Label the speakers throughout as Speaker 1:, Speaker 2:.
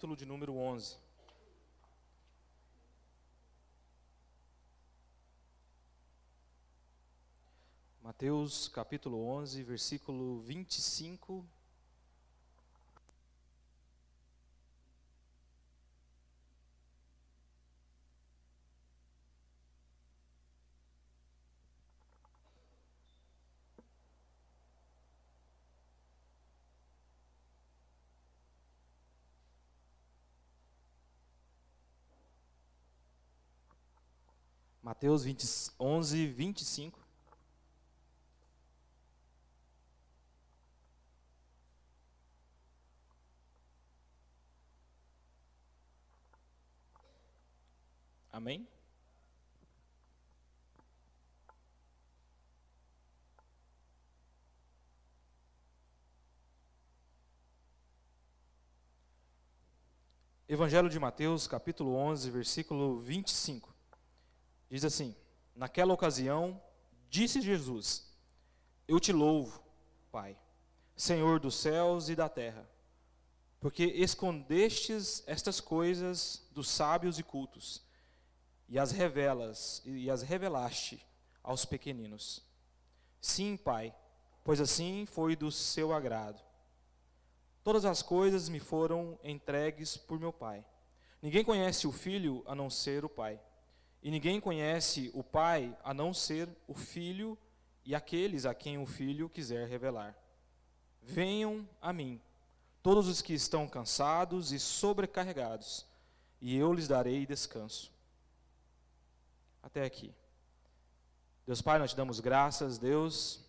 Speaker 1: Capítulo de número 11. Mateus capítulo 11, versículo 25. Mateus 11, 25. Amém? Evangelho de Mateus, capítulo 11, versículo 25. Diz assim: naquela ocasião, disse Jesus: eu te louvo, Pai, Senhor dos céus e da terra, porque escondestes estas coisas dos sábios e cultos, e as revelaste aos pequeninos. Sim, Pai, pois assim foi do seu agrado. Todas as coisas me foram entregues por meu Pai. Ninguém conhece o Filho a não ser o Pai. E ninguém conhece o Pai a não ser o Filho e aqueles a quem o Filho quiser revelar. Venham a mim, todos os que estão cansados e sobrecarregados, e eu lhes darei descanso. Até aqui. Deus Pai, nós te damos graças, Deus.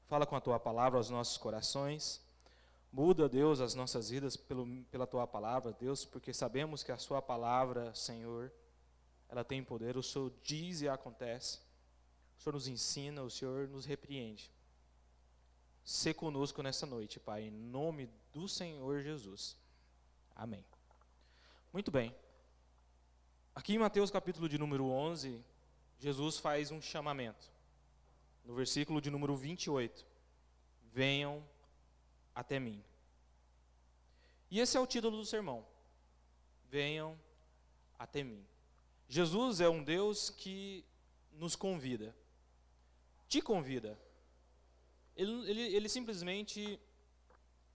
Speaker 1: Fala com a tua palavra aos nossos corações. Muda, Deus, as nossas vidas pela tua palavra, Deus, porque sabemos que a sua palavra, Senhor, ela tem poder. O Senhor diz e acontece. O Senhor nos ensina, o Senhor nos repreende. Sê conosco nessa noite, Pai, em nome do Senhor Jesus. Amém. Muito bem. Aqui em Mateus capítulo de número 11, Jesus faz um chamamento. No versículo de número 28. Venham até mim. E esse é o título do sermão. Venham até mim. Jesus é um Deus que nos convida. Te convida. Ele simplesmente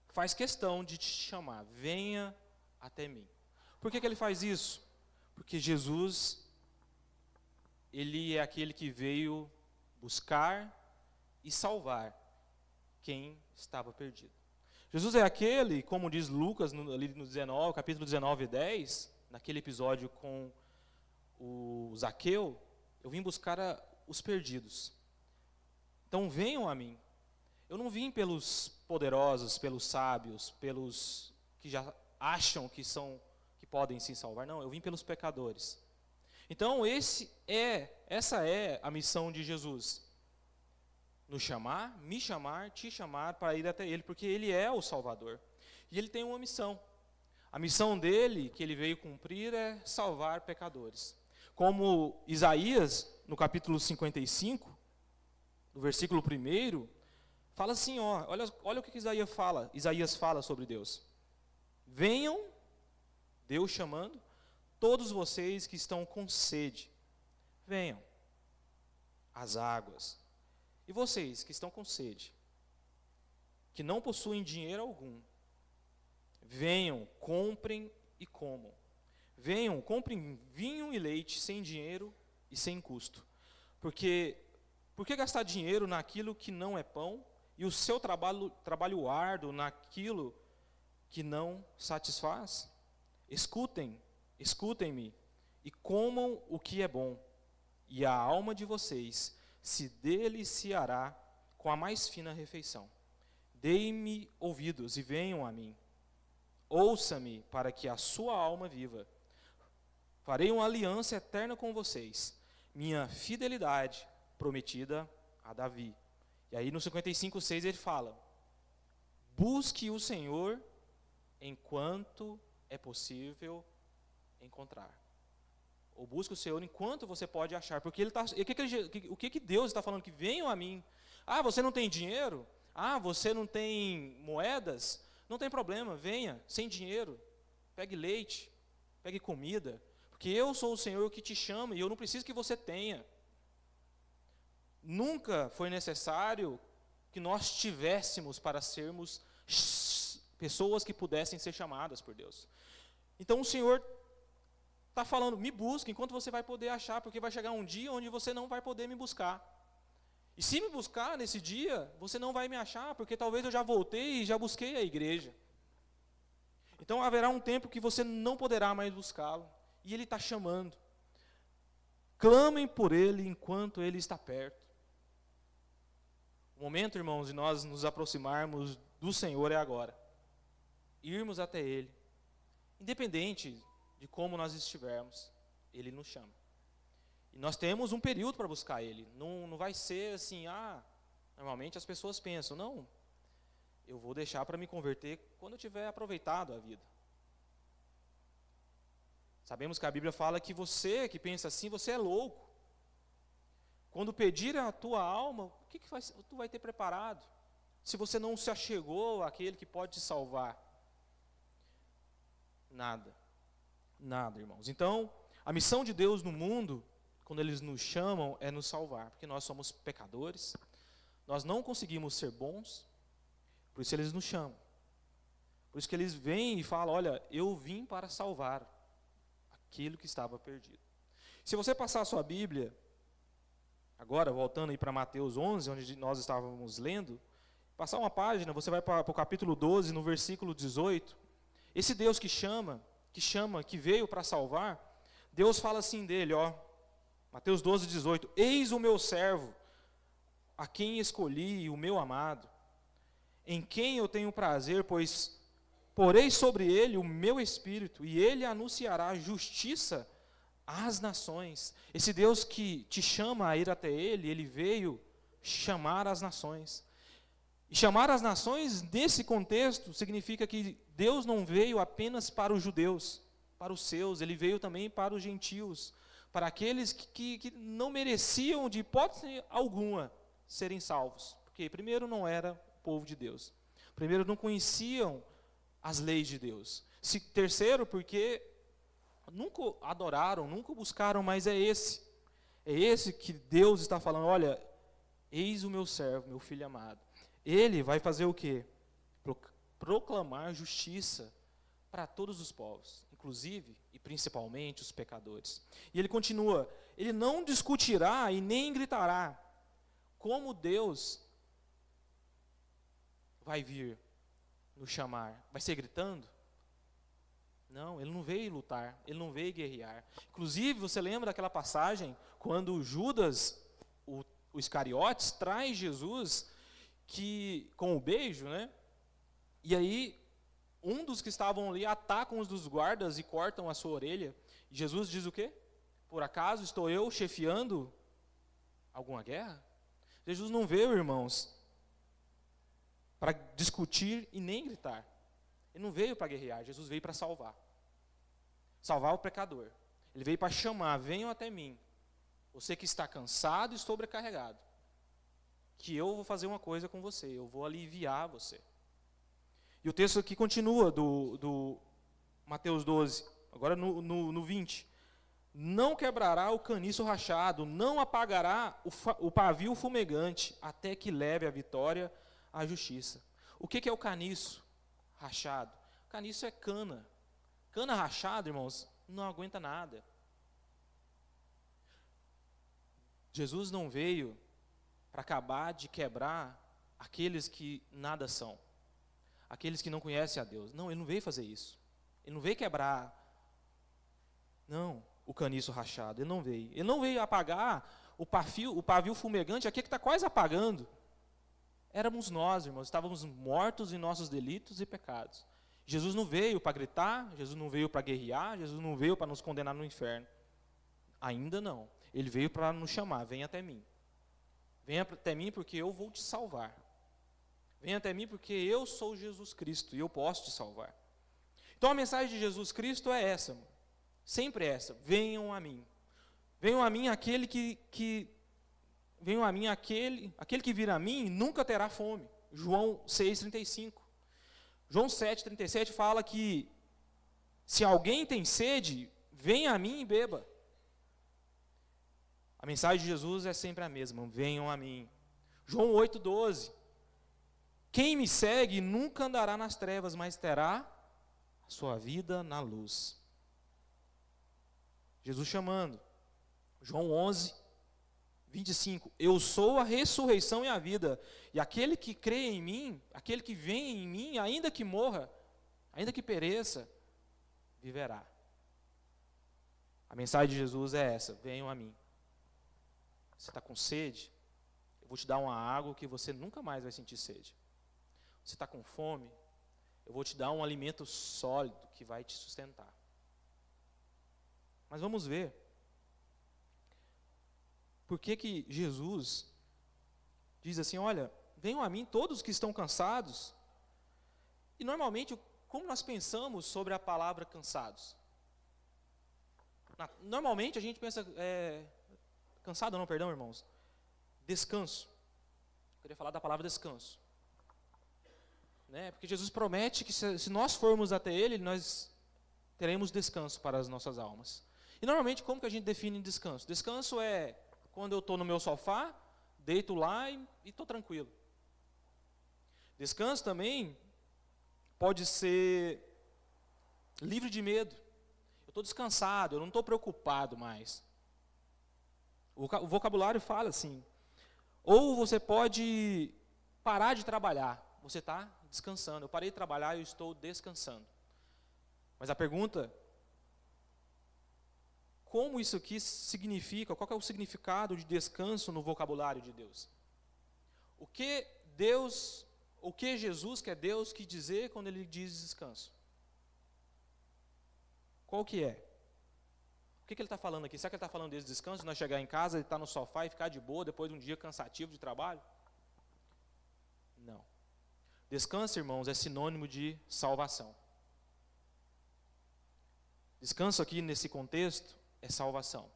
Speaker 1: faz questão de te chamar. Venha até mim. Por que ele faz isso? Porque Jesus, ele é aquele que veio buscar e salvar quem estava perdido. Jesus é aquele, como diz Lucas, ali no 19, capítulo 19 e 10, naquele episódio com o Zaqueu, eu vim buscar os perdidos. Então venham a mim. Eu não vim pelos poderosos, pelos sábios, pelos que já acham que podem se salvar. Não, eu vim pelos pecadores. Então essa é a missão de Jesus. Nos chamar, me chamar, te chamar para ir até Ele, porque Ele é o Salvador. E Ele tem uma missão. A missão dele, que Ele veio cumprir, é salvar pecadores. Como Isaías, no capítulo 55, no versículo 1, fala assim, olha o que Isaías fala sobre Deus. Venham, Deus chamando, todos vocês que estão com sede, venham às águas. E vocês que estão com sede, que não possuem dinheiro algum, venham, comprem e comam. Venham, comprem vinho e leite sem dinheiro e sem custo. Por que gastar dinheiro naquilo que não é pão e o seu trabalho árduo naquilo que não satisfaz? Escutem-me e comam o que é bom, e a alma de vocês se deliciará com a mais fina refeição. Deem-me ouvidos e venham a mim. Ouça-me para que a sua alma viva. Farei uma aliança eterna com vocês, minha fidelidade prometida a Davi. E aí no 55:6 ele fala: busque o Senhor enquanto é possível encontrar. Ou busque o Senhor enquanto você pode achar. Porque o que Deus está falando? Que venham a mim. Ah, você não tem dinheiro? Ah, você não tem moedas? Não tem problema, venha, sem dinheiro. pegue leite, pegue comida, porque eu sou o Senhor que te chama e eu não preciso que você tenha. Nunca foi necessário que nós tivéssemos para sermos pessoas que pudessem ser chamadas por Deus. Então o Senhor está falando, me busque enquanto você vai poder achar, porque vai chegar um dia onde você não vai poder me buscar. E se me buscar nesse dia, você não vai me achar, porque talvez eu já voltei e já busquei a igreja. Então haverá um tempo que você não poderá mais buscá-lo. E Ele está chamando. Clamem por Ele enquanto Ele está perto. O momento, irmãos, de nós nos aproximarmos do Senhor é agora. Irmos até Ele. Independente de como nós estivermos, Ele nos chama. E nós temos um período para buscar Ele. Não vai ser assim, normalmente as pessoas pensam, não, eu vou deixar para me converter quando eu tiver aproveitado a vida. Sabemos que a Bíblia fala que você que pensa assim, você é louco. Quando pedir a tua alma, o que tu vai ter preparado? Se você não se achegou àquele que pode te salvar. Nada, irmãos. Então, a missão de Deus no mundo, quando eles nos chamam, é nos salvar, porque nós somos pecadores, nós não conseguimos ser bons, por isso eles nos chamam. Por isso que eles vêm e falam, olha, eu vim para salvar aquilo que estava perdido. Se você passar a sua Bíblia, agora voltando aí para Mateus 11, onde nós estávamos lendo, passar uma página, você vai para o capítulo 12, no versículo 18, esse Deus que veio para salvar, Deus fala assim dele, Mateus 12, 18, eis o meu servo, a quem escolhi, o meu amado, em quem eu tenho prazer, pois porei sobre ele o meu espírito, e ele anunciará justiça às nações. Esse Deus que te chama a ir até ele, ele veio chamar as nações. E chamar as nações, nesse contexto, significa que Deus não veio apenas para os judeus, para os seus, ele veio também para os gentios, para aqueles que não mereciam, de hipótese alguma, serem salvos. Porque, primeiro, não era o povo de Deus. Primeiro, não conheciam as leis de Deus. Terceiro, porque nunca adoraram, nunca buscaram, mas é esse que Deus está falando, olha, eis o meu servo, meu filho amado. Ele vai fazer o quê? Proclamar justiça para todos os povos, inclusive e principalmente os pecadores. E ele continua, ele não discutirá e nem gritará. Como Deus vai vir nos chamar? Vai ser gritando? Não, ele não veio lutar, ele não veio guerrear. Inclusive, você lembra daquela passagem, quando Judas, o Iscariotes, traz Jesus com o beijo, né? E aí, um dos que estavam ali ataca uns dos guardas e cortam a sua orelha. E Jesus diz o quê? Por acaso estou eu chefiando alguma guerra? Jesus não veio, irmãos, para discutir e nem gritar. Ele não veio para guerrear, Jesus veio para salvar. Salvar o pecador. Ele veio para chamar, venham até mim. Você que está cansado e sobrecarregado. Que eu vou fazer uma coisa com você, eu vou aliviar você. E o texto aqui continua, do Mateus 12, agora no 20. Não quebrará o caniço rachado, não apagará o pavio fumegante, até que leve a vitória à justiça. O que é o caniço rachado? Caniço é cana. Cana rachada, irmãos, não aguenta nada. Jesus não veio para acabar de quebrar aqueles que nada são. Aqueles que não conhecem a Deus. Não, ele não veio fazer isso. Ele não veio quebrar, o caniço rachado. Ele não veio. Ele não veio apagar o pavio fumegante, aqui que está quase apagando. Éramos nós, irmãos, estávamos mortos em nossos delitos e pecados. Jesus não veio para gritar, Jesus não veio para guerrear, Jesus não veio para nos condenar no inferno. Ainda não. Ele veio para nos chamar, venha até mim. Venha até mim porque eu vou te salvar. Venha até mim porque eu sou Jesus Cristo e eu posso te salvar. Então a mensagem de Jesus Cristo é essa, sempre essa, venham a mim. Venham a mim aquele venham a mim aquele que vir a mim nunca terá fome. João 6,35. João 7,37 fala que Se alguém tem sede, venha a mim e beba. A mensagem de Jesus é sempre a mesma: venham a mim. João 8,12. Quem me segue nunca andará nas trevas, mas terá a sua vida na luz. Jesus chamando. João 11:25. Eu sou a ressurreição e a vida, e aquele que crê em mim, aquele que vem em mim, ainda que morra, ainda que pereça, viverá. A mensagem de Jesus é essa: venham a mim. Você está com sede? Eu vou te dar uma água que você nunca mais vai sentir sede. Você está com fome? Eu vou te dar um alimento sólido que vai te sustentar. Mas vamos ver. Por que Jesus diz assim, olha, venham a mim todos que estão cansados? E normalmente, como nós pensamos sobre a palavra cansados? Normalmente a gente pensa, cansado não, perdão, irmãos, descanso. Eu queria falar da palavra descanso. Né? Porque Jesus promete que se nós formos até Ele, nós teremos descanso para as nossas almas. E normalmente, como que a gente define descanso? Descanso é quando eu estou no meu sofá, deito lá e estou tranquilo. Descanso também pode ser livre de medo. Eu estou descansado, eu não estou preocupado mais. O vocabulário fala assim. Ou você pode parar de trabalhar. Você está descansando. Eu parei de trabalhar e eu estou descansando. Mas a pergunta, como isso aqui significa, qual é o significado de descanso no vocabulário de Deus? O que Jesus, que é Deus, quis dizer quando Ele diz descanso? Qual que é? O que Ele está falando aqui? Será que Ele está falando desse descanso, de nós chegar em casa, estar no sofá e ficar de boa depois de um dia cansativo de trabalho? Não. Descanso, irmãos, é sinônimo de salvação. Descanso aqui nesse contexto é salvação.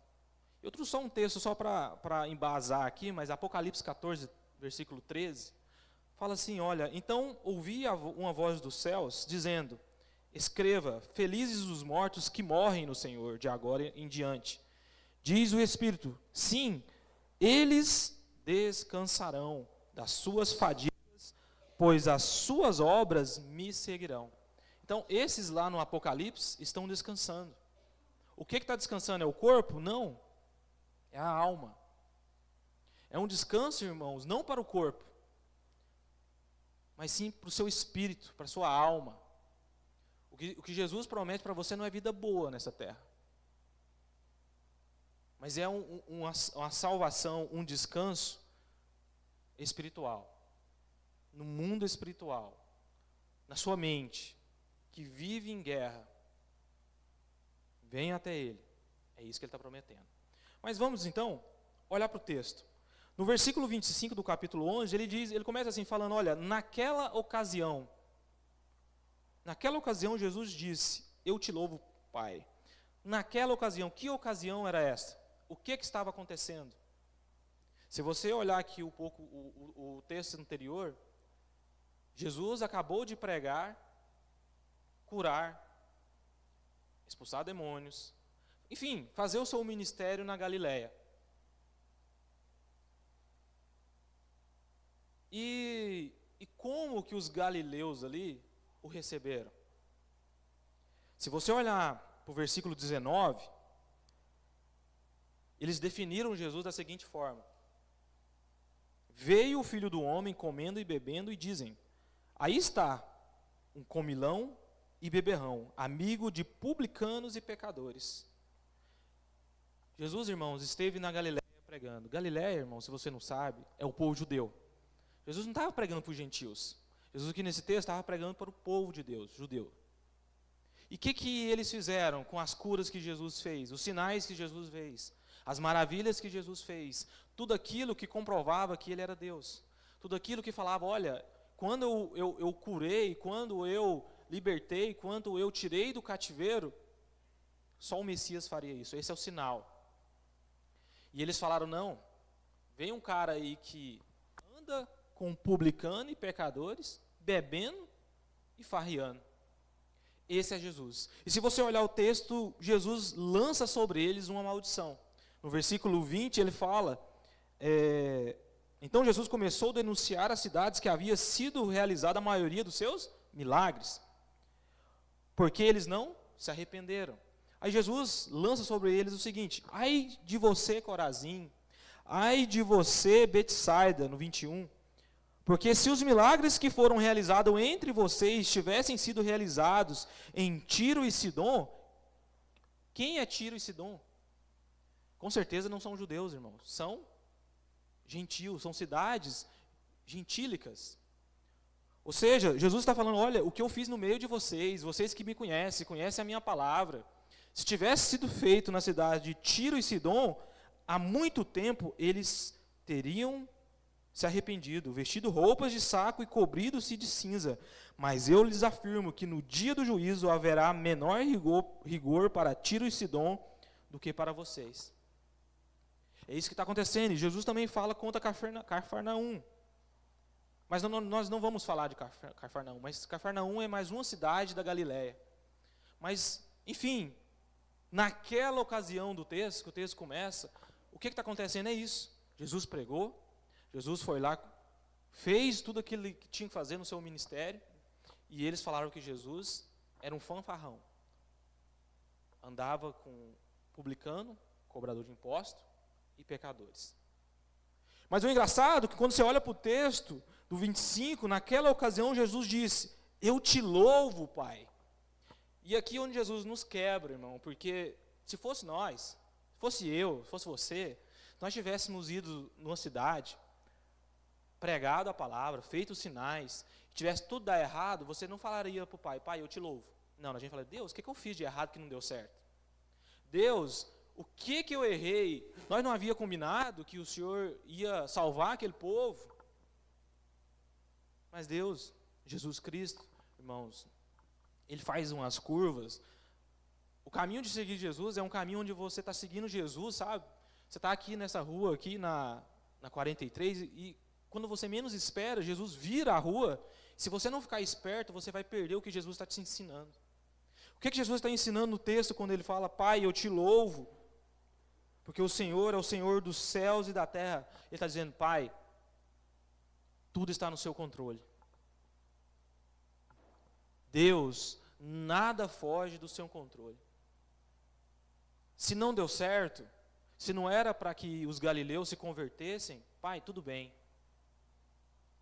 Speaker 1: Eu trouxe só um texto só para embasar aqui, mas Apocalipse 14, versículo 13, fala assim, olha, então ouvi uma voz dos céus dizendo, escreva, felizes os mortos que morrem no Senhor, de agora em diante. Diz o Espírito, sim, eles descansarão das suas fadigas, pois as suas obras me seguirão. Então, esses lá no Apocalipse estão descansando. O que está descansando? É o corpo? Não. É a alma. É um descanso, irmãos, não para o corpo, mas sim para o seu espírito, para a sua alma. O que Jesus promete para você não é vida boa nessa terra. Mas é uma salvação, um descanso espiritual. No mundo espiritual. Na sua mente. Que vive em guerra. Venha até Ele. É isso que Ele está prometendo. Mas vamos então olhar para o texto. No versículo 25 do capítulo 11, ele começa assim falando, olha, naquela ocasião Jesus disse, eu te louvo, Pai. Naquela ocasião, que ocasião era essa? O que estava acontecendo? Se você olhar aqui um pouco o texto anterior, Jesus acabou de pregar, curar, expulsar demônios, enfim, fazer o seu ministério na Galileia. E como que os galileus ali o receberam? Se você olhar para o versículo 19, eles definiram Jesus da seguinte forma: veio o Filho do Homem comendo e bebendo e dizem, aí está um comilão e beberrão, amigo de publicanos e pecadores. Jesus, irmãos, esteve na Galileia pregando. Galileia, irmãos, se você não sabe, é o povo judeu. Jesus não estava pregando para os gentios. Jesus aqui nesse texto estava pregando para o povo de Deus, judeu. E o que eles fizeram com as curas que Jesus fez, os sinais que Jesus fez, as maravilhas que Jesus fez, tudo aquilo que comprovava que Ele era Deus, tudo aquilo que falava, olha, quando eu curei, quando eu libertei, quando eu tirei do cativeiro, só o Messias faria isso, esse é o sinal. E eles falaram, não, vem um cara aí que anda com publicano e pecadores, bebendo e farriando. Esse é Jesus. E se você olhar o texto, Jesus lança sobre eles uma maldição. No versículo 20 ele fala, então Jesus começou a denunciar as cidades que havia sido realizada a maioria dos seus milagres, porque eles não se arrependeram. Aí Jesus lança sobre eles o seguinte: ai de você, Corazim, ai de você, Betsaida, no 21, porque se os milagres que foram realizados entre vocês tivessem sido realizados em Tiro e Sidom, quem é Tiro e Sidom? Com certeza não são judeus, irmãos, são gentios, são cidades gentílicas. Ou seja, Jesus está falando, olha, o que eu fiz no meio de vocês, vocês que me conhecem, conhecem a minha palavra, se tivesse sido feito na cidade de Tiro e Sidom, há muito tempo eles teriam se arrependido, vestido roupas de saco e cobrido-se de cinza. Mas eu lhes afirmo que no dia do juízo haverá menor rigor para Tiro e Sidom do que para vocês. É isso que está acontecendo. E Jesus também fala contra Cafarnaum. Mas nós não vamos falar de Cafarnaum, mas Cafarnaum é mais uma cidade da Galiléia. Mas, enfim, naquela ocasião do texto, que o texto começa, o que está acontecendo é isso. Jesus pregou, Jesus foi lá, fez tudo aquilo que tinha que fazer no seu ministério, e eles falaram que Jesus era um fanfarrão. Andava com publicano, cobrador de impostos e pecadores. Mas o engraçado é que quando você olha para o texto do 25, naquela ocasião Jesus disse, eu te louvo, Pai. E aqui é onde Jesus nos quebra, irmão, porque se fosse nós, se fosse eu, se fosse você, nós tivéssemos ido numa cidade, pregado a palavra, feito os sinais, tivesse tudo dar errado, você não falaria para o Pai, Pai, eu te louvo. Não, a gente fala, Deus, o que eu fiz de errado que não deu certo? Deus, o que eu errei? Nós não havia combinado que o Senhor ia salvar aquele povo? Mas Deus, Jesus Cristo, irmãos, Ele faz umas curvas. O caminho de seguir Jesus é um caminho onde você está seguindo Jesus, sabe? Você está aqui nessa rua, aqui na 43, e quando você menos espera, Jesus vira a rua. Se você não ficar esperto, você vai perder o que Jesus está te ensinando. O que Jesus está ensinando no texto quando Ele fala, Pai, eu te louvo, porque o Senhor é o Senhor dos céus e da terra. Ele está dizendo, Pai, tudo está no seu controle. Deus, nada foge do seu controle. Se não deu certo, se não era para que os galileus se convertessem, Pai, tudo bem.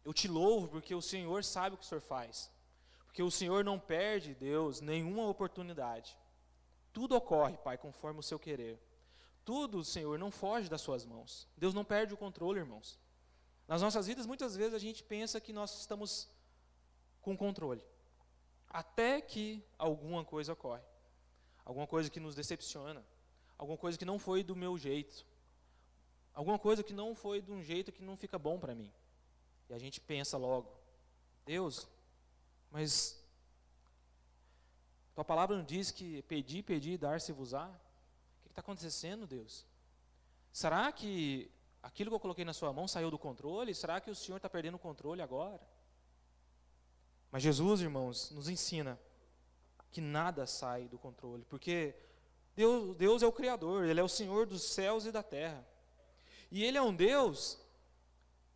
Speaker 1: Eu te louvo porque o Senhor sabe o que o Senhor faz. Porque o Senhor não perde, Deus, nenhuma oportunidade. Tudo ocorre, Pai, conforme o seu querer. Tudo, Senhor, não foge das suas mãos. Deus não perde o controle, irmãos. Nas nossas vidas, muitas vezes, a gente pensa que nós estamos com controle. Até que alguma coisa ocorre. Alguma coisa que nos decepciona. Alguma coisa que não foi do meu jeito. Alguma coisa que não foi de um jeito que não fica bom para mim. E a gente pensa logo, Deus, mas tua palavra não diz que pedir e dar-se-vos-á? O que está acontecendo, Deus? Será que aquilo que eu coloquei na sua mão saiu do controle? Será que o Senhor está perdendo o controle agora? Mas Jesus, irmãos, nos ensina que nada sai do controle, porque Deus é o Criador, Ele é o Senhor dos céus e da terra. E Ele é um Deus,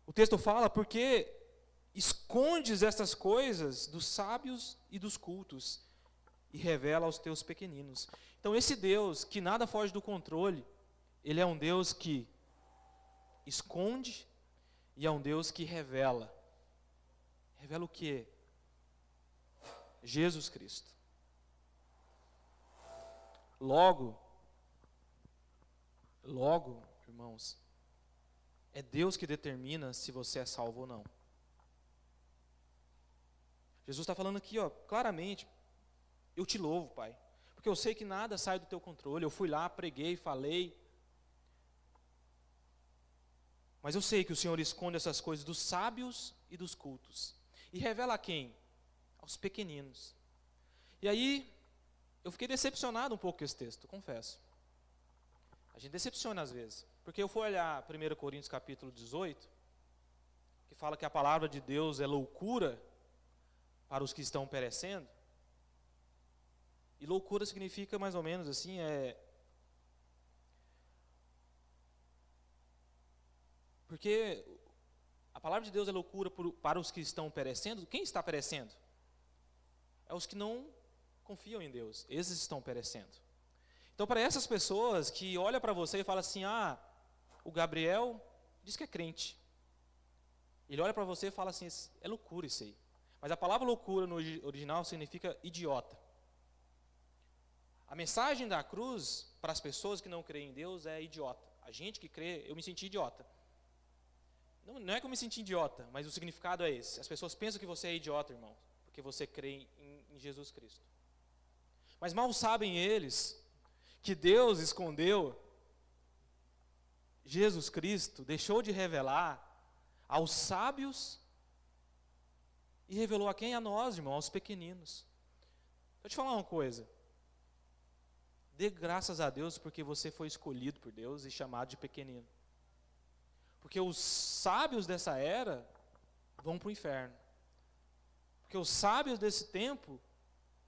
Speaker 1: o texto fala, porque escondes estas coisas dos sábios e dos cultos e revela aos teus pequeninos. Então esse Deus que nada foge do controle, Ele é um Deus que esconde e é um Deus que revela. Revela o quê? Jesus Cristo. Logo, irmãos, é Deus que determina se você é salvo ou não. Jesus está falando aqui, claramente, eu te louvo, Pai, porque eu sei que nada sai do teu controle. Eu fui lá, preguei, falei, mas eu sei que o Senhor esconde essas coisas dos sábios e dos cultos. E revela a quem? Aos pequeninos. E aí, eu fiquei decepcionado um pouco com esse texto, confesso. A gente decepciona às vezes. Porque eu fui olhar 1 Coríntios capítulo 18, que fala que a palavra de Deus é loucura para os que estão perecendo. E loucura significa mais ou menos assim, porque a palavra de Deus é loucura para os que estão perecendo. Quem está perecendo? É os que não confiam em Deus. Esses estão perecendo. Então, para essas pessoas que olham para você e falam assim, o Gabriel diz que é crente. Ele olha para você e fala assim, é loucura isso aí. Mas a palavra loucura no original significa idiota. A mensagem da cruz para as pessoas que não creem em Deus é idiota. A gente que crê, eu me senti idiota. Não é que eu me senti idiota, mas o significado é esse. As pessoas pensam que você é idiota, irmão, porque você crê em Jesus Cristo. Mas mal sabem eles que Deus escondeu Jesus Cristo, deixou de revelar aos sábios e revelou a quem? A nós, irmão, aos pequeninos. Deixa eu te falar uma coisa. Dê graças a Deus porque você foi escolhido por Deus e chamado de pequenino. Porque os sábios dessa era vão para o inferno. Porque os sábios desse tempo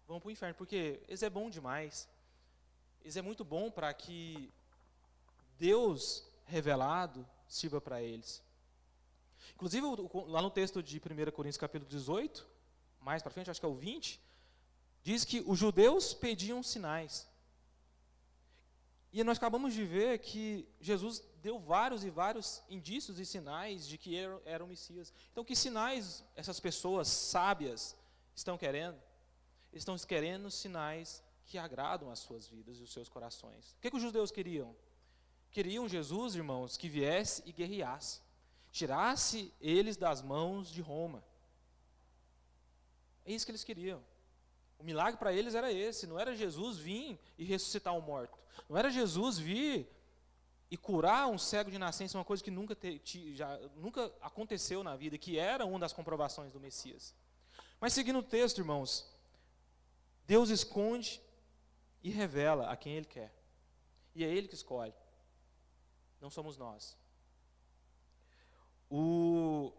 Speaker 1: vão para o inferno. Porque eles é bom demais. Eles é muito bom para que Deus revelado sirva para eles. Inclusive, lá no texto de 1 Coríntios capítulo 18, mais para frente, acho que é o 20, diz que os judeus pediam sinais. E nós acabamos de ver que Jesus deu vários e vários indícios e sinais de que era o Messias. Então, que sinais essas pessoas sábias estão querendo? Eles estão querendo sinais que agradam as suas vidas e os seus corações. O que os judeus queriam? Queriam Jesus, irmãos, que viesse e guerreasse. Tirasse eles das mãos de Roma. É isso que eles queriam. O milagre para eles era esse, não era Jesus vir e ressuscitar um morto. Não era Jesus vir e curar um cego de nascença, uma coisa que nunca aconteceu na vida, que era uma das comprovações do Messias. Mas seguindo o texto, irmãos, Deus esconde e revela a quem Ele quer. E é Ele que escolhe. Não somos nós. O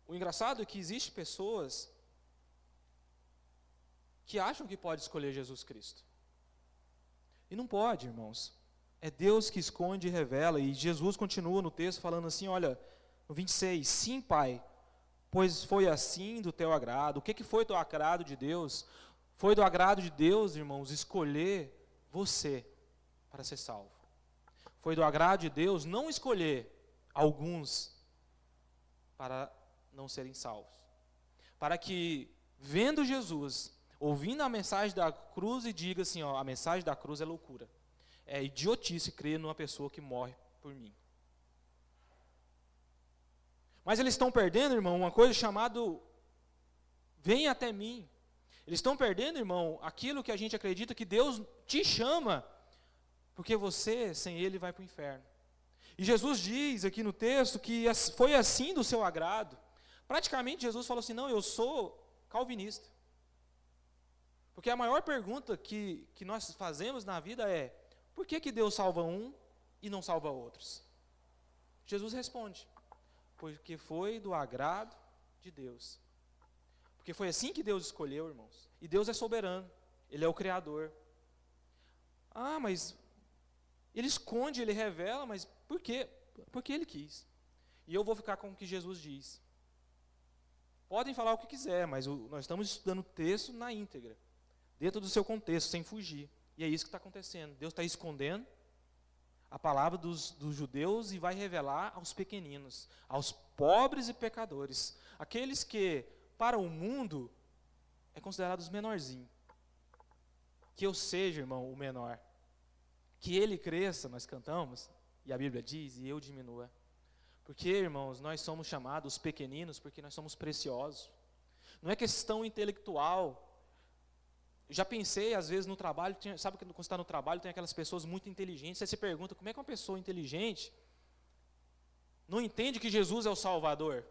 Speaker 1: engraçado é que existem pessoas que acham que pode escolher Jesus Cristo. E não pode, irmãos. É Deus que esconde e revela. E Jesus continua no texto falando assim, olha, no 26, sim, Pai, pois foi assim do teu agrado. O que foi do agrado de Deus? Foi do agrado de Deus, irmãos, escolher você para ser salvo. Foi do agrado de Deus não escolher alguns para não serem salvos. Para que, vendo Jesus, ouvindo a mensagem da cruz e diga assim, a mensagem da cruz é loucura. É idiotice crer numa pessoa que morre por mim. Mas eles estão perdendo, irmão, uma coisa chamada vem até mim. Eles estão perdendo, irmão, aquilo que a gente acredita que Deus te chama, porque você, sem Ele, vai para o inferno. E Jesus diz aqui no texto que foi assim do seu agrado. Praticamente Jesus falou assim, não, eu sou calvinista. Porque a maior pergunta que nós fazemos na vida é, por que Deus salva um e não salva outros? Jesus responde, porque foi do agrado de Deus. Porque foi assim que Deus escolheu, irmãos. E Deus é soberano, Ele é o Criador. Mas Ele esconde, Ele revela, mas por quê? Porque Ele quis. E eu vou ficar com o que Jesus diz. Podem falar o que quiser, mas nós estamos estudando o texto na íntegra. Dentro do seu contexto, sem fugir. E é isso que está acontecendo. Deus está escondendo a palavra dos judeus e vai revelar aos pequeninos, aos pobres e pecadores. Aqueles que, para o mundo, é considerado os menorzinhos. Que eu seja, irmão, o menor. Que ele cresça, nós cantamos, e a Bíblia diz, e eu diminua. Porque, irmãos, nós somos chamados pequeninos porque nós somos preciosos. Não é questão intelectual. Eu já pensei, às vezes, no trabalho, sabe que quando você está no trabalho, tem aquelas pessoas muito inteligentes, aí você pergunta, como é que uma pessoa inteligente não entende que Jesus é o Salvador?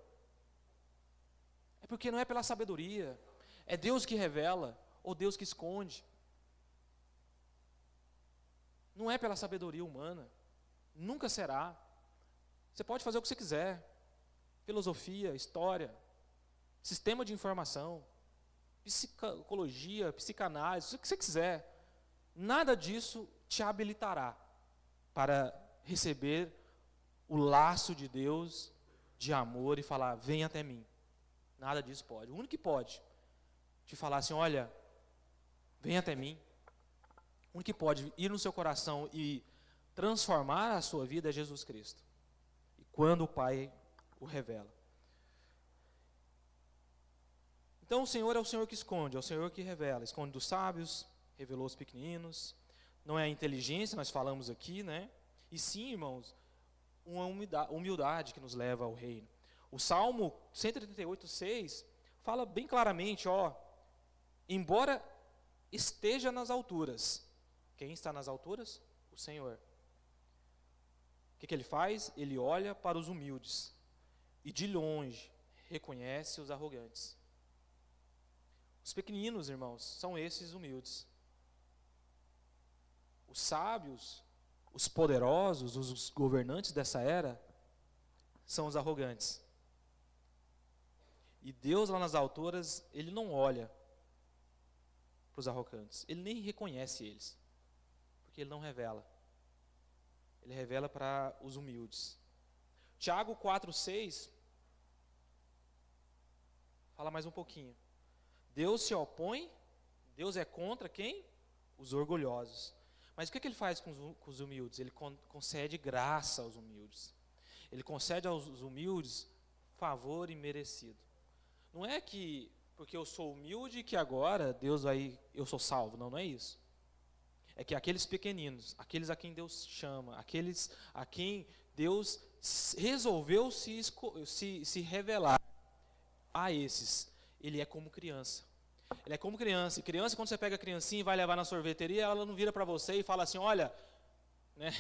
Speaker 1: É porque não é pela sabedoria, é Deus que revela, ou Deus que esconde. Não é pela sabedoria humana, nunca será. Você pode fazer o que você quiser, filosofia, história, sistema de informação. psicologia, psicanálise, o que você quiser, nada disso te habilitará para receber o laço de Deus, de amor, e falar, vem até mim. Nada disso pode. O único que pode te falar assim, olha, vem até mim. O único que pode ir no seu coração e transformar a sua vida é Jesus Cristo. E quando o Pai o revela. Então o Senhor é o Senhor que esconde, é o Senhor que revela. Esconde dos sábios, revelou aos pequeninos. Não é a inteligência, nós falamos aqui, né? E sim, irmãos, uma humildade que nos leva ao reino. O Salmo 138:6 fala bem claramente, embora esteja nas alturas. Quem está nas alturas? O Senhor. O que ele faz? Ele olha para os humildes e de longe reconhece os arrogantes. Os pequeninos, irmãos, são esses humildes. Os sábios, os poderosos, os governantes dessa era, são os arrogantes. E Deus lá nas alturas, Ele não olha para os arrogantes. Ele nem reconhece eles. Porque Ele não revela. Ele revela para os humildes. Tiago 4:6 fala mais um pouquinho. Deus se opõe, Deus é contra quem? Os orgulhosos. Mas o que Ele faz com os humildes? Ele concede graça aos humildes. Ele concede aos humildes favor imerecido. Não é que porque eu sou humilde que agora eu sou salvo. Não é isso. É que aqueles pequeninos, aqueles a quem Deus chama, aqueles a quem Deus resolveu se revelar, a esses, Ele é como criança. Ele é como criança. E criança, quando você pega a criancinha e vai levar na sorveteria, ela não vira para você e fala assim, olha, né?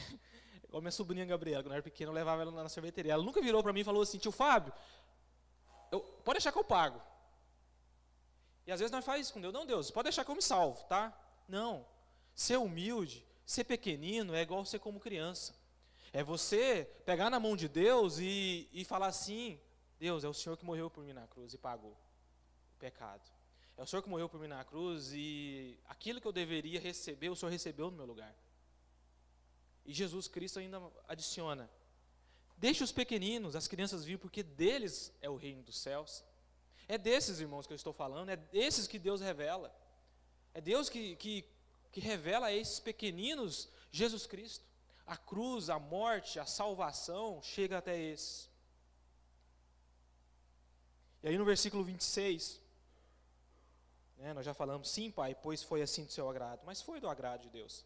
Speaker 1: Igual minha sobrinha Gabriela, quando eu era pequena, eu levava ela na sorveteria. Ela nunca virou para mim e falou assim, tio Fábio, pode deixar que eu pago. E às vezes nós fazemos isso com Deus. Não, Deus, pode deixar que eu me salvo, tá? Não. Ser humilde, ser pequenino, é igual ser como criança. É você pegar na mão de Deus e falar assim, Deus, é o Senhor que morreu por mim na cruz e pagou o pecado. É o Senhor que morreu por mim na cruz e aquilo que eu deveria receber, o Senhor recebeu no meu lugar. E Jesus Cristo ainda adiciona, deixe os pequeninos, as crianças vir, porque deles é o reino dos céus. É desses, irmãos, que eu estou falando, é desses que Deus revela. É Deus que revela a esses pequeninos Jesus Cristo. A cruz, a morte, a salvação chega até esses. E aí no versículo 26, nós já falamos, sim, Pai, pois foi assim do seu agrado. Mas foi do agrado de Deus.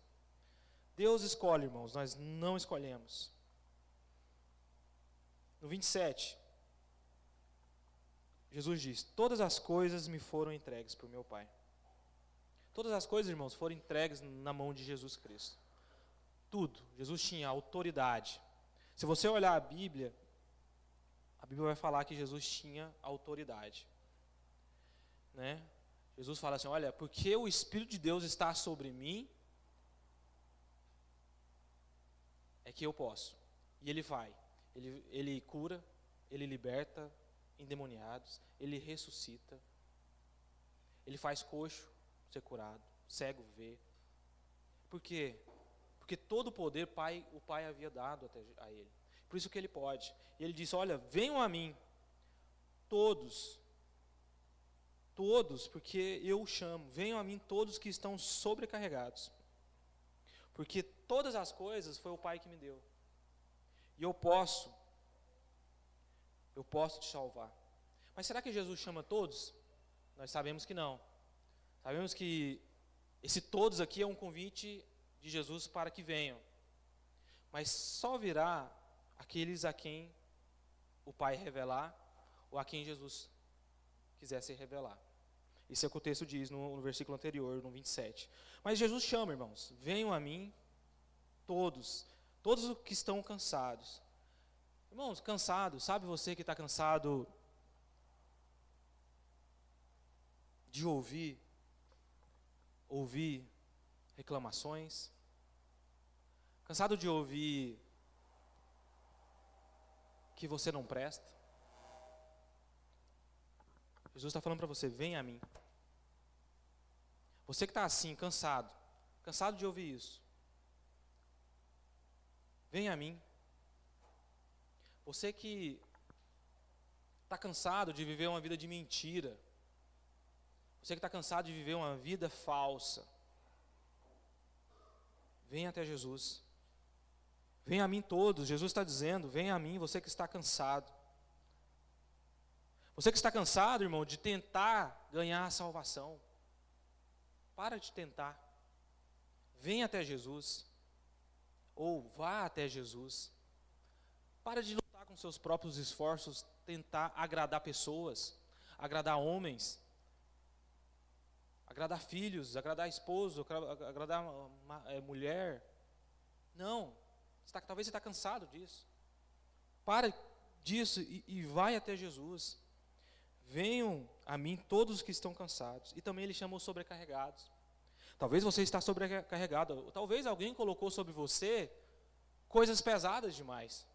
Speaker 1: Deus escolhe, irmãos, nós não escolhemos. No 27, Jesus diz, todas as coisas me foram entregues por meu Pai. Todas as coisas, irmãos, foram entregues na mão de Jesus Cristo. Tudo. Jesus tinha autoridade. Se você olhar a Bíblia vai falar que Jesus tinha autoridade. Né? Jesus fala assim, olha, porque o Espírito de Deus está sobre mim, é que eu posso. E Ele vai. Ele cura, Ele liberta endemoniados, Ele ressuscita, Ele faz coxo ser curado, cego ver. Por quê? Porque todo o poder o Pai havia dado até a Ele. Por isso que Ele pode. E Ele disse, olha, venham a mim, todos, porque eu o chamo, venham a mim todos que estão sobrecarregados. Porque todas as coisas foi o Pai que me deu. E eu posso te salvar. Mas será que Jesus chama todos? Nós sabemos que não. Sabemos que esse todos aqui é um convite de Jesus para que venham. Mas só virá aqueles a quem o Pai revelar, ou a quem Jesus quiser se revelar. Isso é o que o texto diz no versículo anterior, no 27. Mas Jesus chama, irmãos, venham a mim todos os que estão cansados. Irmãos, cansado, sabe você que está cansado de ouvir reclamações? Cansado de ouvir que você não presta? Jesus está falando para você, vem a mim. Você que está assim, cansado de ouvir isso, venha a mim. Você que está cansado de viver uma vida de mentira, você que está cansado de viver uma vida falsa, venha até Jesus. Venha a mim todos, Jesus está dizendo, venha a mim, você que está cansado. Você que está cansado, irmão, de tentar ganhar a salvação. Para de tentar. Venha até Jesus. Ou vá até Jesus. Para de lutar com seus próprios esforços, tentar agradar pessoas, agradar homens, agradar filhos, agradar esposo, agradar mulher. Não. Talvez você está cansado disso. Para disso e vai até Jesus. Venham a mim todos os que estão cansados. E também ele chamou sobrecarregados. Talvez você está sobrecarregado. Talvez alguém colocou sobre você coisas pesadas demais.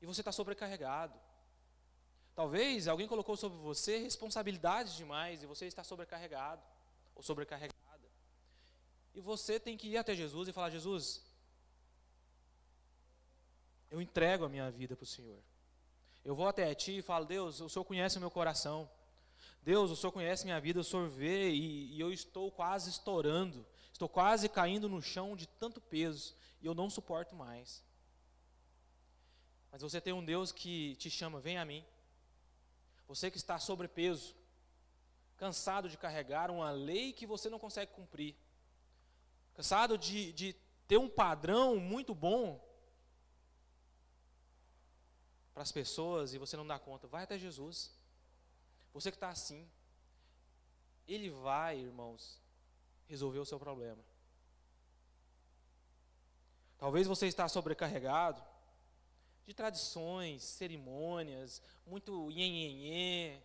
Speaker 1: E você está sobrecarregado. Talvez alguém colocou sobre você responsabilidades demais e você está sobrecarregado ou sobrecarregada. E você tem que ir até Jesus e falar: Jesus, eu entrego a minha vida para o Senhor. Eu vou até Ti e falo: Deus, o Senhor conhece o meu coração. Deus, o Senhor conhece minha vida, o Senhor vê e eu estou quase estourando. Estou quase caindo no chão de tanto peso e eu não suporto mais. Mas você tem um Deus que te chama: vem a mim. Você que está sobrepeso, cansado de carregar uma lei que você não consegue cumprir, cansado de ter um padrão muito bom para as pessoas e você não dá conta, vai até Jesus. Você que está assim, Ele vai, irmãos, resolver o seu problema. Talvez você está sobrecarregado de tradições, cerimônias, muito nhenhenhê.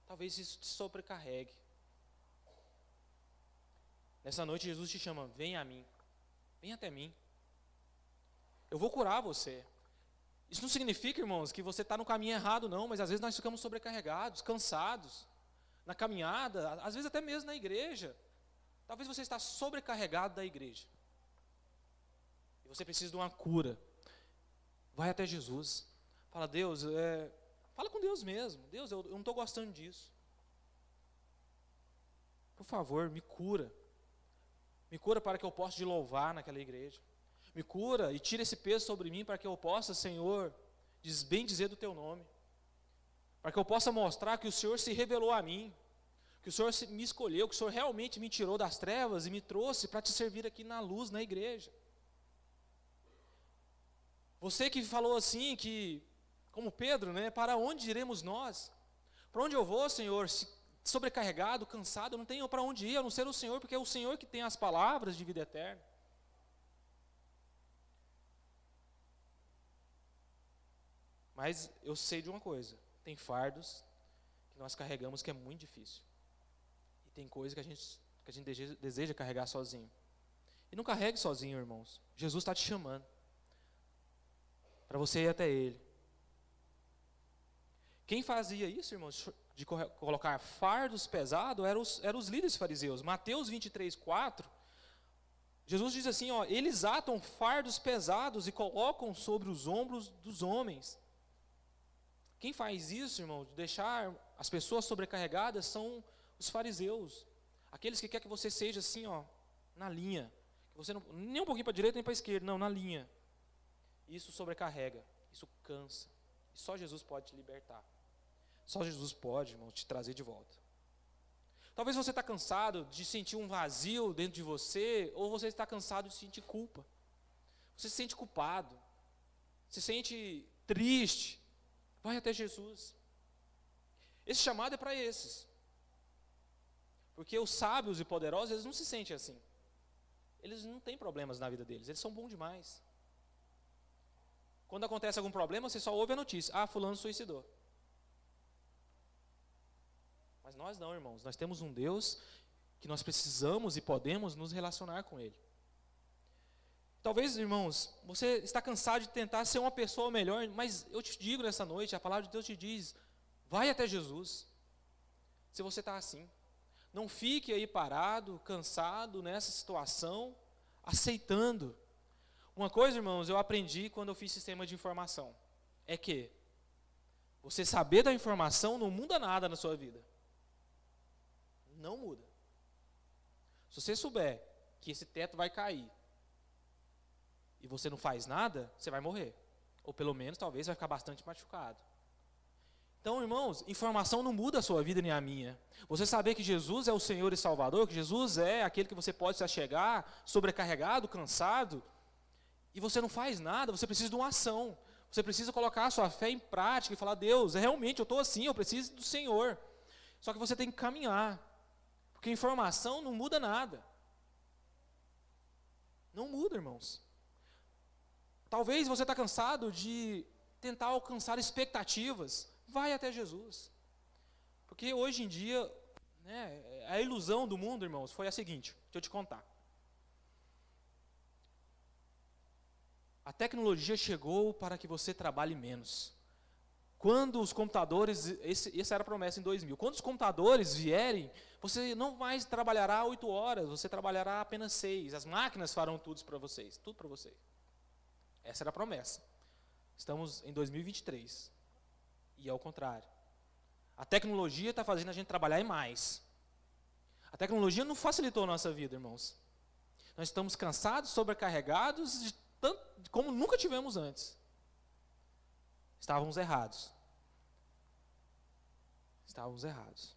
Speaker 1: Talvez isso te sobrecarregue. Nessa noite Jesus te chama: vem a mim, vem até mim. Eu vou curar você. Isso não significa, irmãos, que você está no caminho errado, não, mas às vezes nós ficamos sobrecarregados, cansados, na caminhada, às vezes até mesmo na igreja. Talvez você está sobrecarregado da igreja. E você precisa de uma cura. Vai até Jesus. Fala: Deus, fala com Deus mesmo. Deus, eu não estou gostando disso. Por favor, me cura. Me cura para que eu possa te louvar naquela igreja. Me cura e tira esse peso sobre mim para que eu possa, Senhor, bem dizer do Teu nome. Para que eu possa mostrar que o Senhor se revelou a mim. Que o Senhor me escolheu, que o Senhor realmente me tirou das trevas e me trouxe para te servir aqui na luz, na igreja. Você que falou assim, que, como Pedro, né, para onde iremos nós? Para onde eu vou, Senhor? Sobrecarregado, cansado, eu não tenho para onde ir, a não ser o Senhor, porque é o Senhor que tem as palavras de vida eterna. Mas eu sei de uma coisa, tem fardos que nós carregamos que é muito difícil. E tem coisa que a gente deseja carregar sozinho. E não carregue sozinho, irmãos. Jesus está te chamando para você ir até Ele. Quem fazia isso, irmãos, de colocar fardos pesados, eram os líderes fariseus. Mateus 23:4, Jesus diz assim, eles atam fardos pesados e colocam sobre os ombros dos homens. Quem faz isso, irmão, de deixar as pessoas sobrecarregadas, são os fariseus. Aqueles que querem que você seja assim, na linha. Que você não, nem um pouquinho para a direita nem para a esquerda, não, na linha. Isso sobrecarrega, isso cansa. E só Jesus pode te libertar. Só Jesus pode, irmão, te trazer de volta. Talvez você está cansado de sentir um vazio dentro de você, ou você está cansado de sentir culpa. Você se sente culpado, se sente triste. Vai até Jesus. Esse chamado é para esses. Porque os sábios e poderosos, eles não se sentem assim. Eles não têm problemas na vida deles, eles são bons demais. Quando acontece algum problema, você só ouve a notícia: fulano suicidou. Mas nós não, irmãos. Nós temos um Deus que nós precisamos e podemos nos relacionar com Ele. Talvez, irmãos, você está cansado de tentar ser uma pessoa melhor, mas eu te digo nessa noite, a palavra de Deus te diz: vai até Jesus. Se você está assim, Não fique aí parado, cansado nessa situação, aceitando. Uma coisa, irmãos, eu aprendi quando eu fiz sistema de informação, é que você saber da informação não muda nada na sua vida. Não muda. Se você souber que esse teto vai cair e você não faz nada, você vai morrer. Ou pelo menos, talvez, vai ficar bastante machucado. Então, irmãos, informação não muda a sua vida nem a minha. Você saber que Jesus é o Senhor e Salvador, que Jesus é aquele que você pode se achegar, sobrecarregado, cansado, e você não faz nada, você precisa de uma ação. Você precisa colocar a sua fé em prática e falar, Deus, realmente eu estou assim, eu preciso do Senhor. Só que você tem que caminhar, porque informação não muda nada. Não muda, irmãos. Talvez você está cansado de tentar alcançar expectativas. Vai até Jesus. Porque hoje em dia, né, a ilusão do mundo, irmãos, foi a seguinte, deixa eu te contar. A tecnologia chegou para que você trabalhe menos. Quando os computadores, essa era a promessa em 2000, quando os computadores vierem, você não mais trabalhará 8 horas, você trabalhará apenas 6. As máquinas farão tudo para vocês, tudo para vocês. Essa era a promessa. Estamos em 2023. E é o contrário. A tecnologia está fazendo a gente trabalhar mais. A tecnologia não facilitou a nossa vida, irmãos. Nós estamos cansados, sobrecarregados, como nunca tivemos antes. Estávamos errados. Estávamos errados.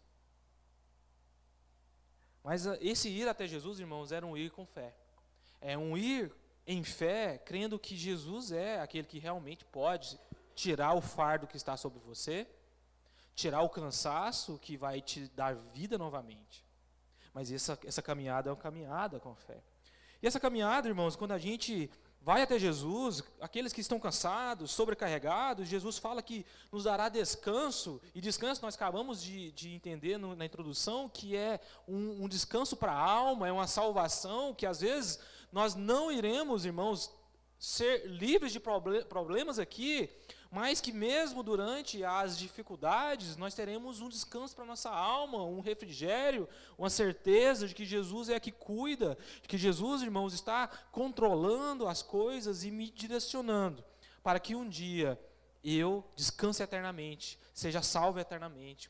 Speaker 1: Mas esse ir até Jesus, irmãos, era um ir com fé. É um ir em fé, crendo que Jesus é aquele que realmente pode tirar o fardo que está sobre você, tirar o cansaço que vai te dar vida novamente. Mas essa caminhada é uma caminhada com fé. E essa caminhada, irmãos, quando a gente vai até Jesus, aqueles que estão cansados, sobrecarregados, Jesus fala que nos dará descanso, e descanso nós acabamos de entender na introdução, que é um descanso para a alma, é uma salvação, que às vezes nós não iremos, irmãos, ser livres de problemas aqui, mas que mesmo durante as dificuldades, nós teremos um descanso para a nossa alma, um refrigério, uma certeza de que Jesus é que cuida, de que Jesus, irmãos, está controlando as coisas e me direcionando, para que um dia eu descanse eternamente, seja salvo eternamente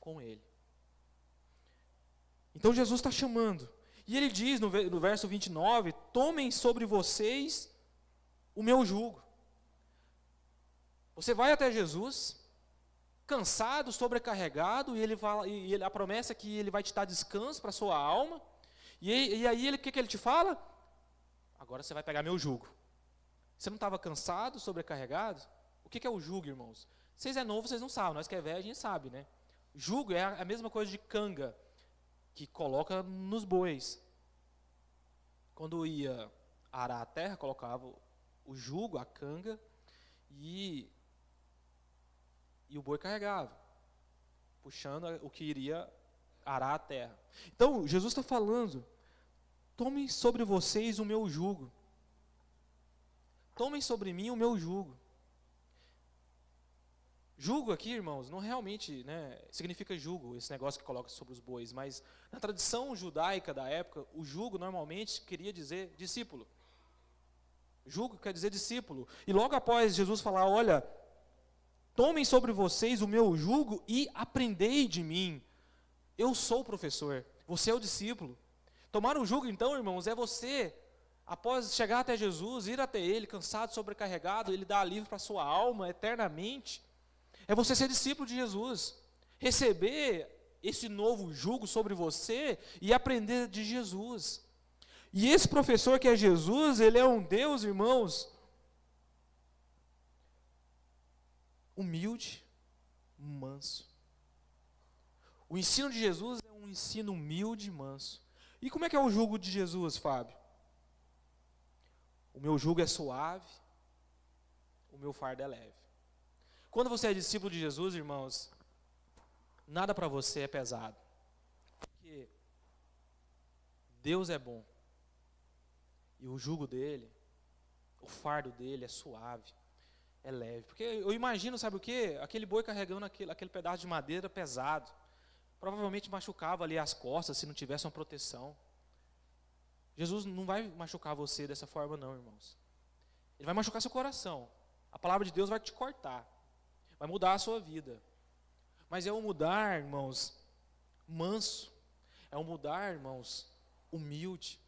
Speaker 1: com Ele. Então Jesus está chamando, e Ele diz no verso 29, tomem sobre vocês o meu jugo. Você vai até Jesus, cansado, sobrecarregado, e a promessa é que Ele vai te dar descanso para a sua alma, e aí o que Ele te fala? Agora você vai pegar meu jugo. Você não estava cansado, sobrecarregado? O que é o jugo, irmãos? Vocês é novo, vocês não sabem, nós que é velho, a gente sabe, né? Jugo é a mesma coisa de canga, que coloca nos bois. Quando ia arar a terra, colocava o jugo, a canga, e o boi carregava, puxando o que iria arar a terra. Então, Jesus está falando, tomem sobre vocês o meu jugo. Tomem sobre mim o meu jugo. Jugo aqui, irmãos, não realmente, né, significa jugo, esse negócio que coloca sobre os bois, mas na tradição judaica da época, o jugo normalmente queria dizer discípulo. Jugo quer dizer discípulo. E logo após Jesus falar, olha, tomem sobre vocês o meu jugo e aprendei de mim. Eu sou o professor, você é o discípulo. Tomar o jugo, então, irmãos, é você, após chegar até Jesus, ir até Ele, cansado, sobrecarregado, Ele dá alívio para a sua alma eternamente. É você ser discípulo de Jesus. Receber esse novo jugo sobre você e aprender de Jesus. E esse professor que é Jesus, Ele é um Deus, irmãos, humilde, manso. O ensino de Jesus é um ensino humilde e manso. E como é que é o jugo de Jesus, Fábio? O meu jugo é suave, o meu fardo é leve. Quando você é discípulo de Jesus, irmãos, nada para você é pesado. Porque Deus é bom. E o jugo dele, o fardo dele é suave, é leve. Porque eu imagino, sabe o quê? Aquele boi carregando aquele pedaço de madeira pesado. provavelmente machucava ali as costas se não tivesse uma proteção. Jesus não vai machucar você dessa forma não, irmãos. Ele vai machucar seu coração. A palavra de Deus vai te cortar, vai mudar a sua vida. Mas é um mudar, irmãos, manso. É um mudar, irmãos, humilde,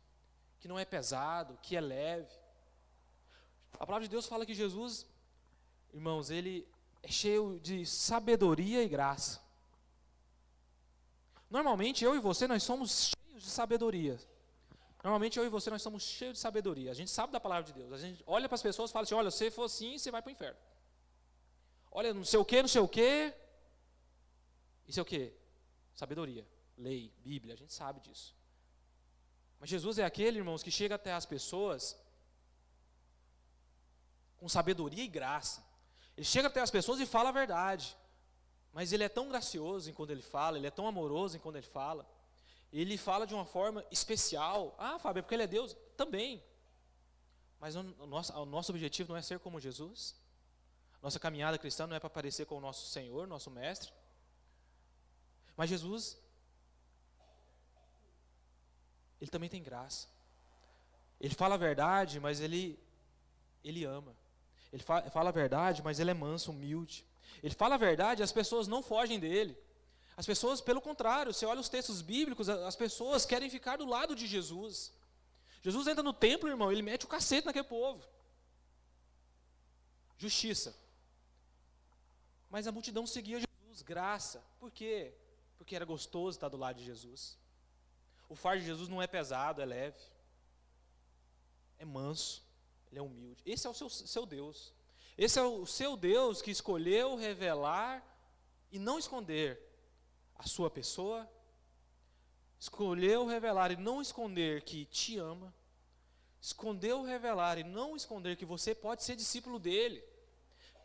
Speaker 1: que não é pesado, que é leve. A palavra de Deus fala que Jesus, irmãos, ele é cheio de sabedoria e graça. Normalmente eu e você, nós somos cheios de sabedoria. Normalmente eu e você, nós somos cheios de sabedoria. A gente sabe da palavra de Deus. A gente olha para as pessoas e fala assim, olha, se for assim, você vai para o inferno. Olha, não sei o quê, não sei o quê. Isso é o quê? Sabedoria, lei, Bíblia, a gente sabe disso. Mas Jesus é aquele, irmãos, que chega até as pessoas com sabedoria e graça. Ele chega até as pessoas e fala a verdade. Mas ele é tão gracioso em quando ele fala, ele é tão amoroso em quando ele fala. Ele fala de uma forma especial. Ah, Fábio, é porque ele é Deus? Também. Mas o nosso objetivo não é ser como Jesus. Nossa caminhada cristã não é para parecer com o nosso Senhor, nosso Mestre. Mas Jesus, ele também tem graça. Ele fala a verdade, mas ele ama. Ele fala a verdade, mas ele é manso, humilde. Ele fala a verdade, as pessoas não fogem dele. As pessoas, pelo contrário, você olha os textos bíblicos, as pessoas querem ficar do lado de Jesus. Jesus entra no templo, irmão, ele mete o cacete naquele povo. Justiça. Mas a multidão seguia Jesus, graça. Por quê? Porque era gostoso estar do lado de Jesus. O fardo de Jesus não é pesado, é leve. É manso, ele é humilde. Esse é o seu Deus. Esse é o seu Deus que escolheu revelar e não esconder a sua pessoa. Escolheu revelar e não esconder que te ama. Escondeu revelar e não esconder que você pode ser discípulo dele.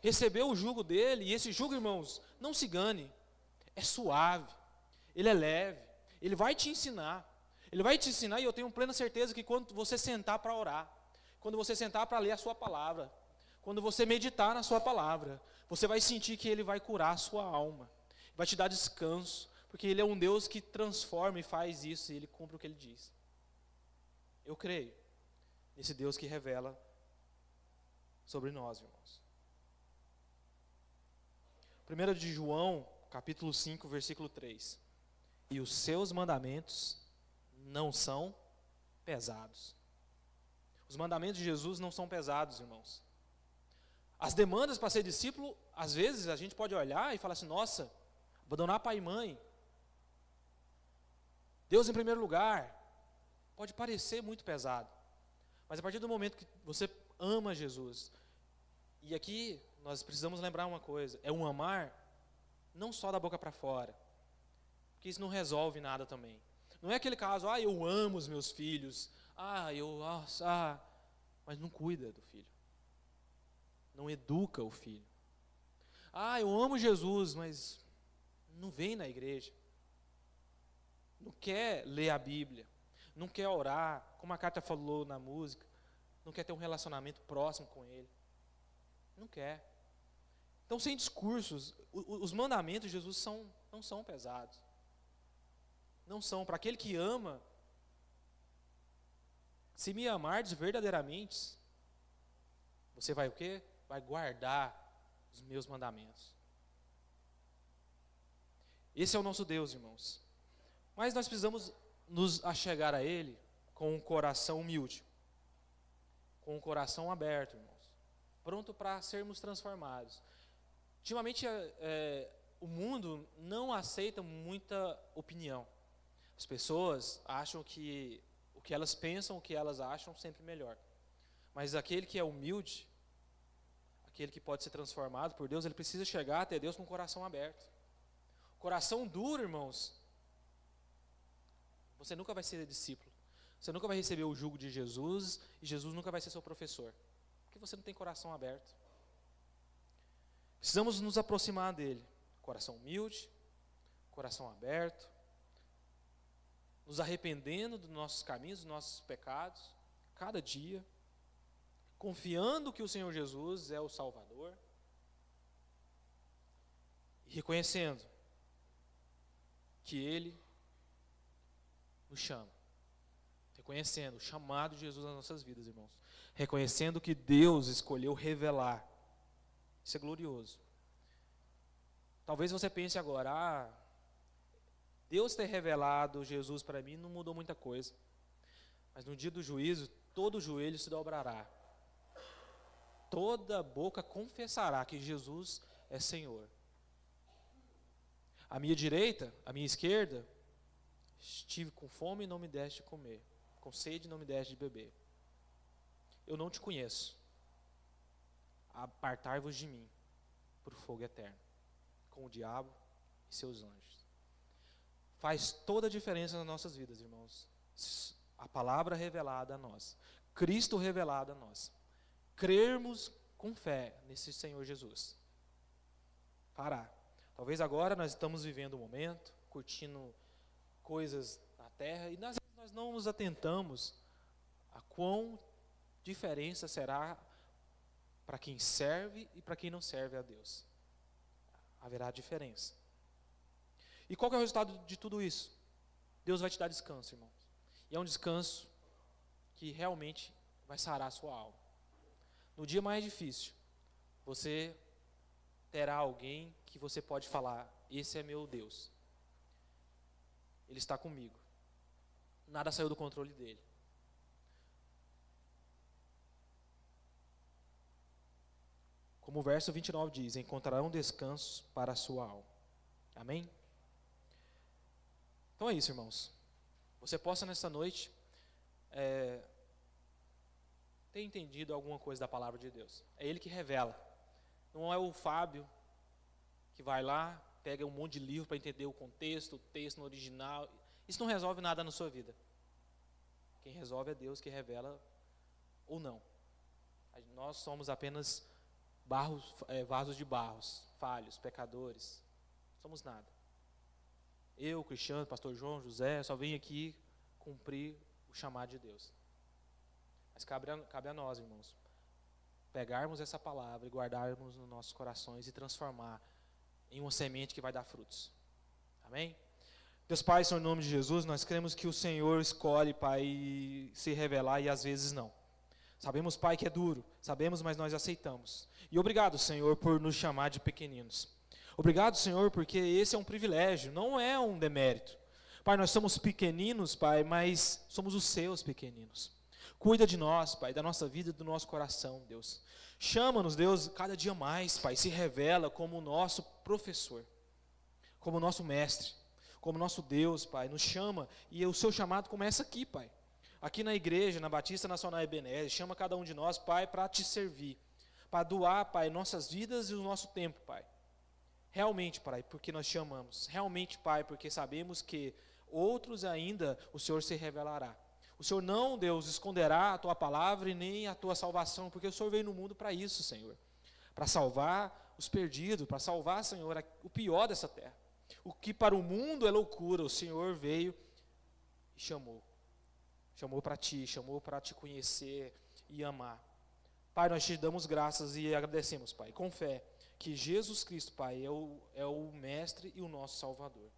Speaker 1: Recebeu o jugo dele, e esse jugo, irmãos, não se engane, é suave, ele é leve, ele vai te ensinar. Ele vai te ensinar, e eu tenho plena certeza que quando você sentar para orar, quando você sentar para ler a sua palavra, quando você meditar na sua palavra, você vai sentir que ele vai curar a sua alma, vai te dar descanso, porque ele é um Deus que transforma e faz isso, e ele cumpre o que ele diz. Eu creio nesse Deus que revela sobre nós, irmãos. 1 de João, capítulo 5, versículo 3. E os seus mandamentos não são pesados. Os mandamentos de Jesus não são pesados, irmãos. As demandas para ser discípulo, às vezes a gente pode olhar e falar assim, nossa, abandonar pai e mãe, Deus em primeiro lugar, pode parecer muito pesado. Mas a partir do momento que você ama Jesus, e aqui nós precisamos lembrar uma coisa, é um amar não só da boca para fora, porque isso não resolve nada também. Não é aquele caso, eu amo os meus filhos, mas não cuida do filho. Não educa o filho. Eu amo Jesus, mas não vem na igreja. Não quer ler a Bíblia. Não quer orar, como a Cátia falou na música. Não quer ter um relacionamento próximo com Ele. Não quer. Então, sem discursos, os mandamentos de Jesus não são pesados. Não são. Para aquele que ama, se me amardes verdadeiramente, você vai o quê? Vai guardar os meus mandamentos. Esse é o nosso Deus, irmãos. Mas nós precisamos nos achegar a Ele com um coração humilde, com um coração aberto, irmãos, pronto para sermos transformados. Ultimamente, o mundo não aceita muita opinião. As pessoas acham que o que elas pensam, o que elas acham, sempre melhor. Mas aquele que é humilde, aquele que pode ser transformado por Deus, ele precisa chegar até Deus com o coração aberto. Coração duro, irmãos, você nunca vai ser discípulo. Você nunca vai receber o jugo de Jesus, e Jesus nunca vai ser seu professor, porque você não tem coração aberto. Precisamos nos aproximar dele. Coração humilde, coração aberto, nos arrependendo dos nossos caminhos, dos nossos pecados, cada dia, confiando que o Senhor Jesus é o Salvador, e reconhecendo que Ele nos chama. Reconhecendo o chamado de Jesus nas nossas vidas, irmãos. Reconhecendo que Deus escolheu revelar. Isso é glorioso. Talvez você pense agora, Deus ter revelado Jesus para mim não mudou muita coisa. Mas no dia do juízo, todo joelho se dobrará. Toda boca confessará que Jesus é Senhor. À minha direita, à minha esquerda, estive com fome e não me deste de comer. Com sede e não me deste de beber. Eu não te conheço. Apartai-vos de mim para o fogo eterno, com o diabo e seus anjos. Faz toda a diferença nas nossas vidas, irmãos. A palavra revelada a nós, Cristo revelado a nós. Crermos com fé nesse Senhor Jesus. Parar. Talvez agora nós estamos vivendo um momento, curtindo coisas na terra, e às vezes nós não nos atentamos a quão diferença será para quem serve e para quem não serve a Deus. Haverá diferença. E qual que é o resultado de tudo isso? Deus vai te dar descanso, irmãos. E é um descanso que realmente vai sarar a sua alma. No dia mais difícil, você terá alguém que você pode falar, esse é meu Deus. Ele está comigo. Nada saiu do controle dele. Como o verso 29 diz, encontrarão descanso para a sua alma. Amém? Então é isso, irmãos. Você possa nessa noite ter entendido alguma coisa da palavra de Deus. É Ele que revela. Não é o Fábio que vai lá, pega um monte de livro para entender o contexto, o texto no original. Isso não resolve nada na sua vida. Quem resolve é Deus que revela ou não. Nós somos apenas vasos de barros, falhos, pecadores. Somos nada. Eu, Cristiano, pastor João, José, só venho aqui cumprir o chamado de Deus. Mas cabe a nós, irmãos, pegarmos essa palavra e guardarmos nos nossos corações e transformar em uma semente que vai dar frutos. Amém? Deus Pai, Senhor, em nome de Jesus, nós cremos que o Senhor escolhe, Pai, se revelar e às vezes não. Sabemos, Pai, que é duro, sabemos, mas nós aceitamos. E obrigado, Senhor, por nos chamar de pequeninos. Obrigado, Senhor, porque esse é um privilégio, não é um demérito. Pai, nós somos pequeninos, Pai, mas somos os seus pequeninos. Cuida de nós, Pai, da nossa vida e do nosso coração, Deus. Chama-nos, Deus, cada dia mais, Pai, se revela como o nosso professor, como o nosso mestre, como o nosso Deus, Pai, nos chama, e o seu chamado começa aqui, Pai. Aqui na igreja, na Batista Nacional Ebenezer, chama cada um de nós, Pai, para te servir, para doar, Pai, nossas vidas e o nosso tempo, Pai. Realmente, Pai, porque nós te amamos. Realmente, Pai, porque sabemos que outros ainda o Senhor se revelará. O Senhor não, Deus, esconderá a tua palavra e nem a tua salvação, porque o Senhor veio no mundo para isso, Senhor. Para salvar os perdidos, para salvar, Senhor, o pior dessa terra. O que para o mundo é loucura, o Senhor veio e chamou. Chamou para ti, chamou para te conhecer e amar. Pai, nós te damos graças e agradecemos, Pai, com fé, que Jesus Cristo, Pai, é o Mestre e o nosso Salvador.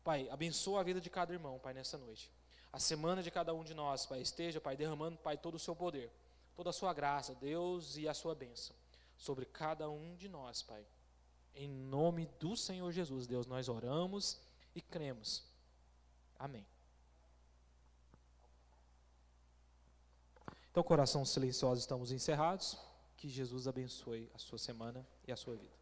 Speaker 1: Pai, abençoa a vida de cada irmão, Pai, nessa noite. A semana de cada um de nós, Pai, esteja, Pai, derramando, Pai, todo o seu poder, toda a sua graça, Deus, e a sua bênção sobre cada um de nós, Pai. Em nome do Senhor Jesus, Deus, nós oramos e cremos. Amém. Então, coração silencioso, estamos encerrados. Que Jesus abençoe a sua semana e a sua vida.